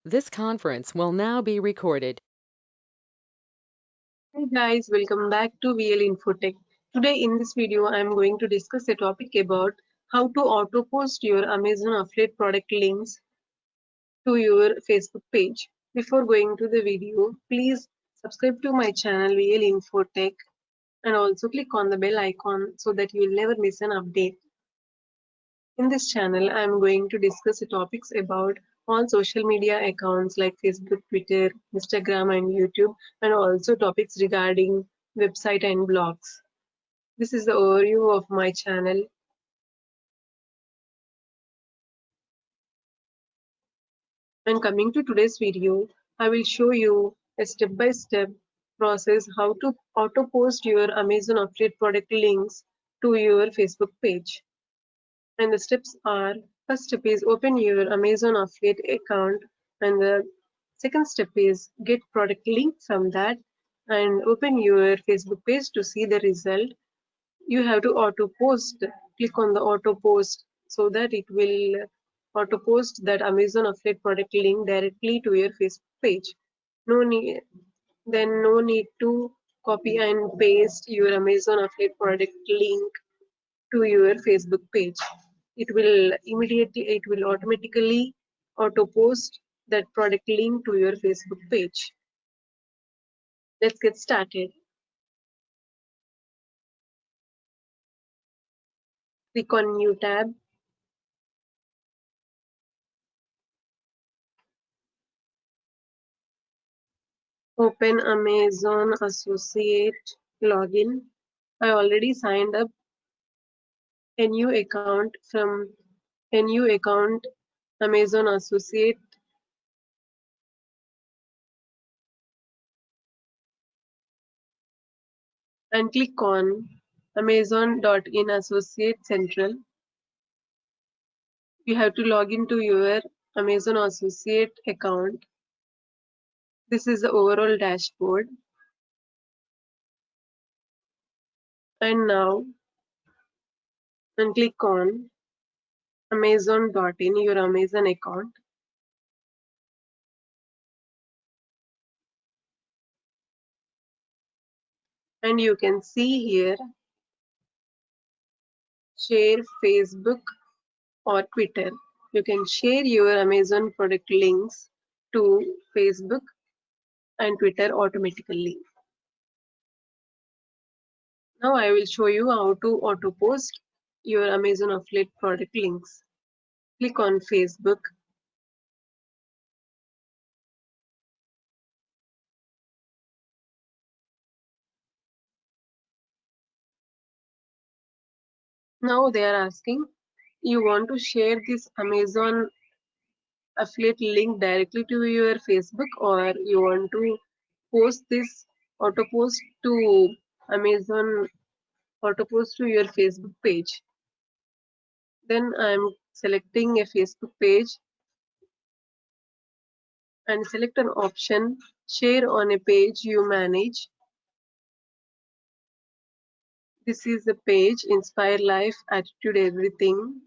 This conference will now be recorded. Hey guys, welcome back to VL Infotech. Today in this video, I am going to discuss a topic about how to auto post your Amazon affiliate product links to your Facebook page. Before going to the video, please subscribe to my channel VL Infotech and also click on the bell icon so that you will never miss an update. In this channel, I am going to discuss the topics about all social media accounts like Facebook, Twitter, Instagram, and YouTube, and also topics regarding website and blogs. This is the overview of my channel. And coming to today's video, I will show you a step-by-step process how to auto post your Amazon affiliate product links to your Facebook page. And the steps are, first step is open your Amazon affiliate account, and the second step is get product link from that and open your Facebook page to see the result. You have to auto post. Click on the auto post so that it will auto post that Amazon affiliate product link directly to your Facebook page. No need to copy and paste your Amazon affiliate product link to your Facebook page. It will automatically auto post that product link to your Facebook page. Let's get started. Click on new tab. Open Amazon Associate login. I already signed up a new account from a new account Amazon Associate, and click on Amazon.in Associate Central. You have to log into your Amazon Associate account. This is the overall dashboard. And now and click on Amazon.in, your Amazon account. And you can see here share Facebook or Twitter. You can share your Amazon product links to Facebook and Twitter automatically. Now I will show you how to auto post your Amazon affiliate product links. Click on Facebook. Now they are asking, you want to share this Amazon affiliate link directly to your Facebook, or you want to post this auto post to Amazon auto post to your Facebook page. Then I'm selecting a Facebook page and select an option share on a page you manage. This is the page Inspirelife, Attitude, Everything.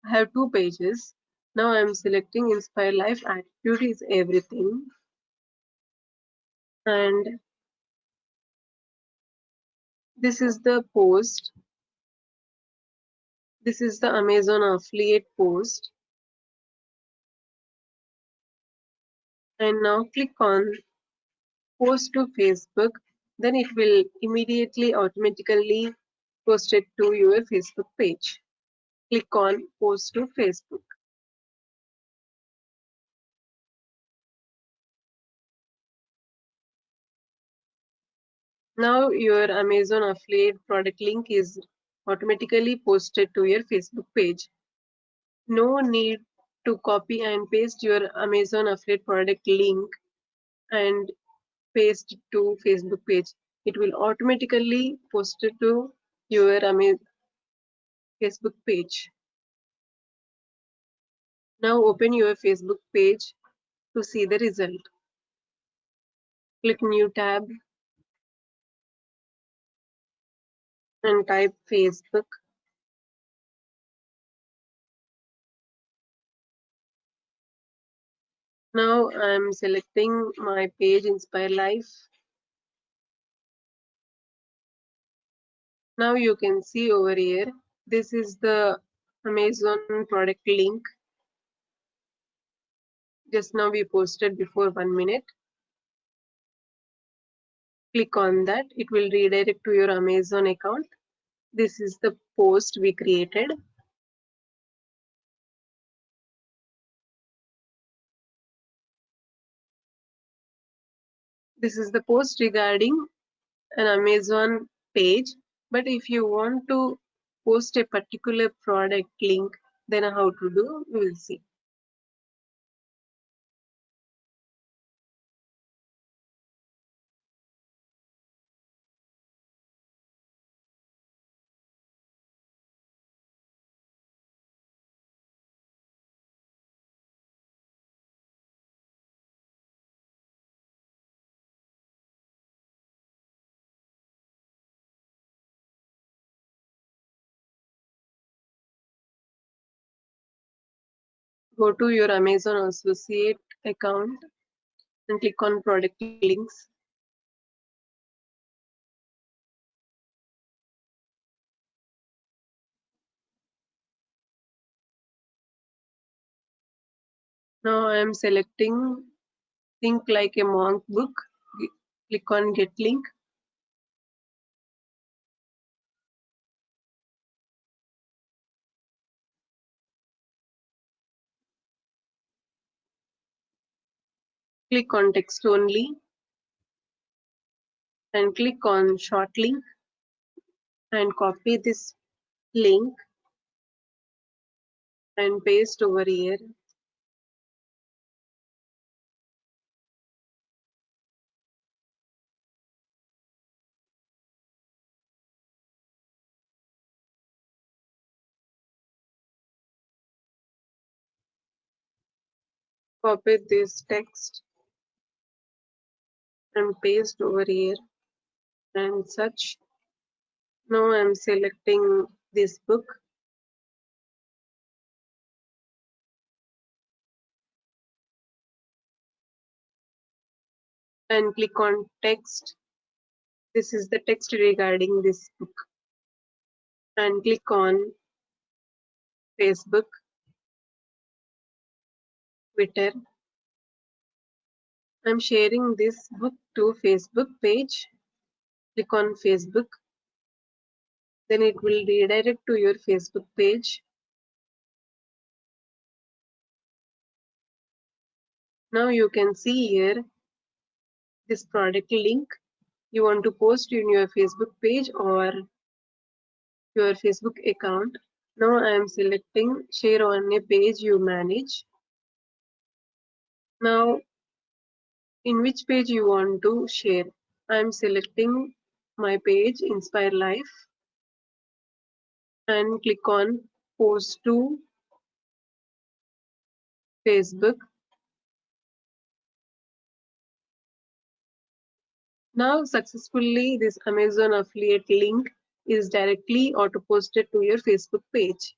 I have two pages. Now I'm selecting Inspirelife, Attitude is Everything. And this is the post. This is the Amazon affiliate post. And now click on post to Facebook. Then it will immediately automatically post it to your Facebook page. Click on post to Facebook. Now your Amazon affiliate product link is automatically posted to your Facebook page. No need to copy and paste your Amazon affiliate product link and paste it to Facebook page. It will automatically post it to your Facebook page. Now open your Facebook page to see the result. Click new tab and type Facebook. Now I'm selecting my page Inspirelife. Now you can see over here, this is the Amazon product link. Just now we posted before 1 minute. Click on that. It will redirect to your Amazon account. This is the post we created. This is the post regarding an Amazon page. But if you want to post a particular product link, then how to do, we will see. Go to your Amazon Associate account and click on product links. Now I am selecting Think Like a Monk book. Click on Get Link. Click on Text Only and click on Short Link and copy this link and paste over here. Copy this text and paste over here and search. Now I'm selecting this book and click on text. This is the text regarding this book and click on Facebook, Twitter. I'm sharing this book to Facebook page. Click on Facebook. Then it will redirect to your Facebook page. Now you can see here this product link you want to post in your Facebook page or your Facebook account. Now I am selecting share on a page you manage. Now in which page you want to share. I am selecting my page Inspirelife and click on post to Facebook. Now successfully this Amazon affiliate link is directly auto posted to your Facebook page.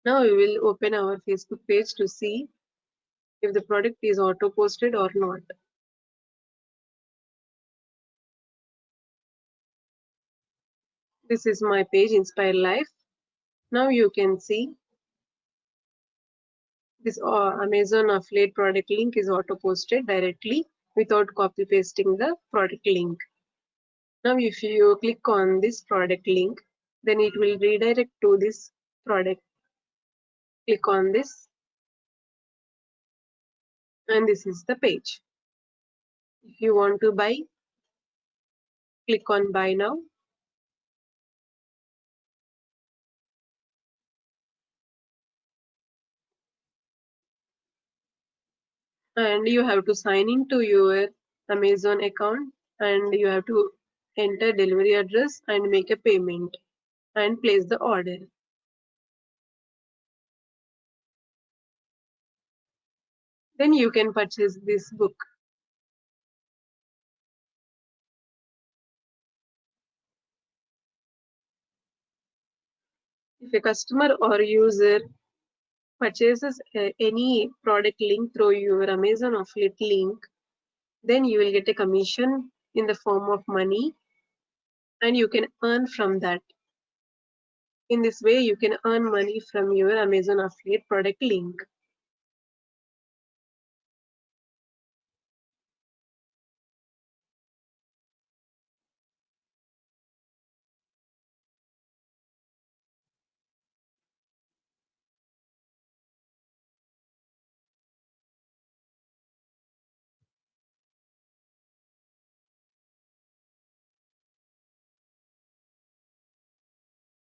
Now we will open our Facebook page to see if the product is auto posted or not. This is my page Inspirelife. Now you can see this Amazon affiliate product link is auto posted directly without copy pasting the product link. Now if you click on this product link, then it will redirect to this product. Click on this and this is the page. If you want to buy, click on buy now. And you have to sign into your Amazon account and you have to enter delivery address and make a payment and place the order. Then you can purchase this book. If a customer or user purchases any product link through your Amazon affiliate link, then you will get a commission in the form of money and you can earn from that. In this way, you can earn money from your Amazon affiliate product link.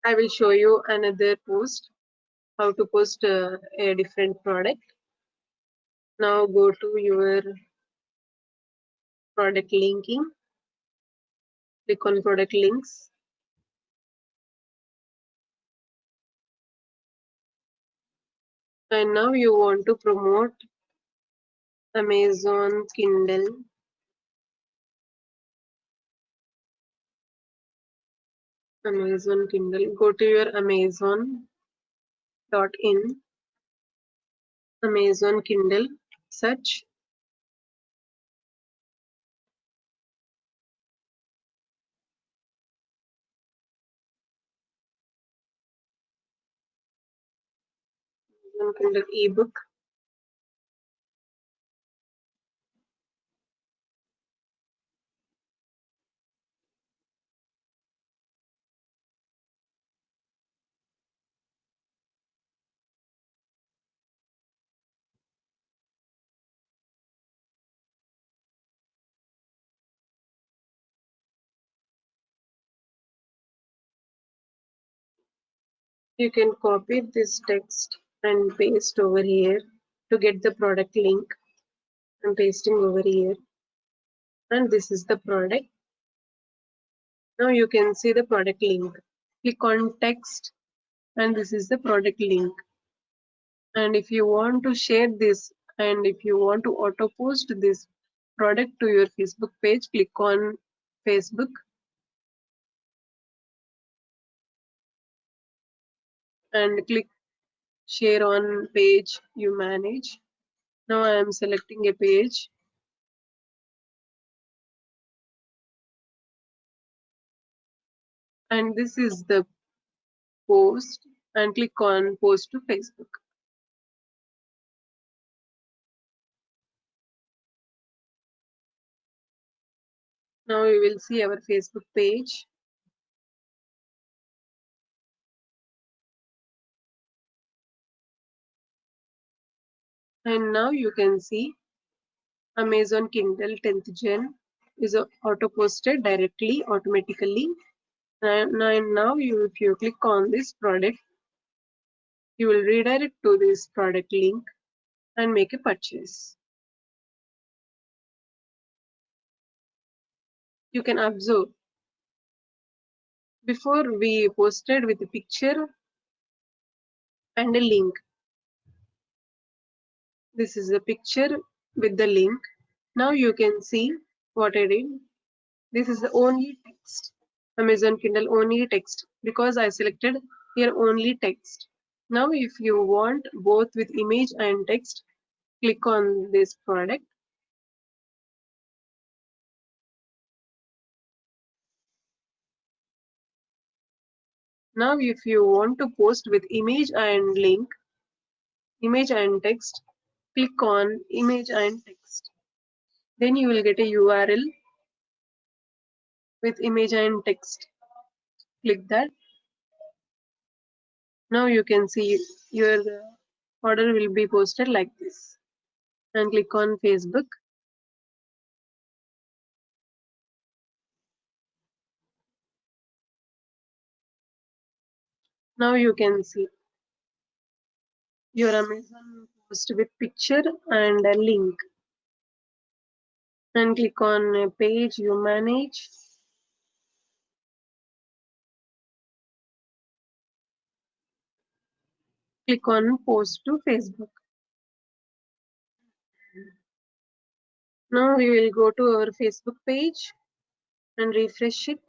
I will show you another post, how to post a different product. Now go to your product linking, click on product links. And now you want to promote Amazon Kindle. Amazon Kindle. Go to your Amazon.in, Amazon Kindle, search. Amazon Kindle ebook. You can copy this text and paste over here to get the product link. I'm pasting over here. And this is the product. Now you can see the product link. Click on text and this is the product link. And if you want to share this and if you want to auto post this product to your Facebook page, click on Facebook and click share on page you manage. Now I am selecting a page and this is the post and click on post to Facebook. Now you will see our Facebook page. And now you can see Amazon Kindle 10th Gen is auto posted directly automatically. And now if you click on this product, you will redirect to this product link and make a purchase. You can observe before we posted with a picture and a link. This is a picture with the link. Now you can see what I did. This is the only text. Amazon Kindle only text because I selected here only text. Now if you want both with image and text, click on this product. Now if you want to post with image and link, image and text, click on image and text. Then you will get a URL with image and text. Click that. Now you can see your order will be posted like this. And click on Facebook. Now you can see your Amazon post with picture and a link. And click on a page you manage. Click on post to Facebook. Now we will go to our Facebook page and refresh it.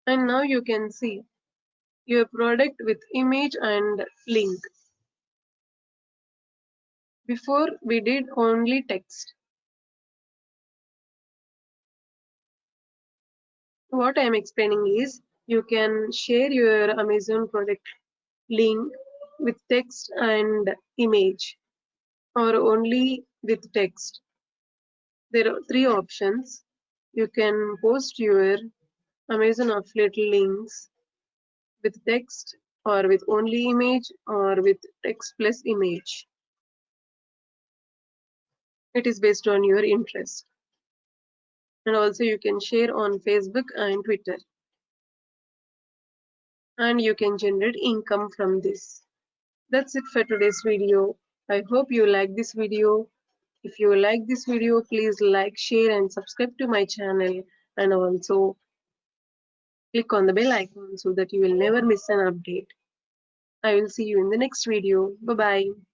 And now you can see your product with image and link. Before we did only text. What I am explaining is you can share your Amazon product link with text and image or only with text. There are three options. You can post your Amazon affiliate links with text or with only image or with text plus image. It is based on your interest. And also you can share on Facebook and Twitter. And you can generate income from this. That's it for today's video. I hope you like this video. If you like this video, please like, share and subscribe to my channel, and also click on the bell icon so that you will never miss an update. I will see you in the next video. Bye bye.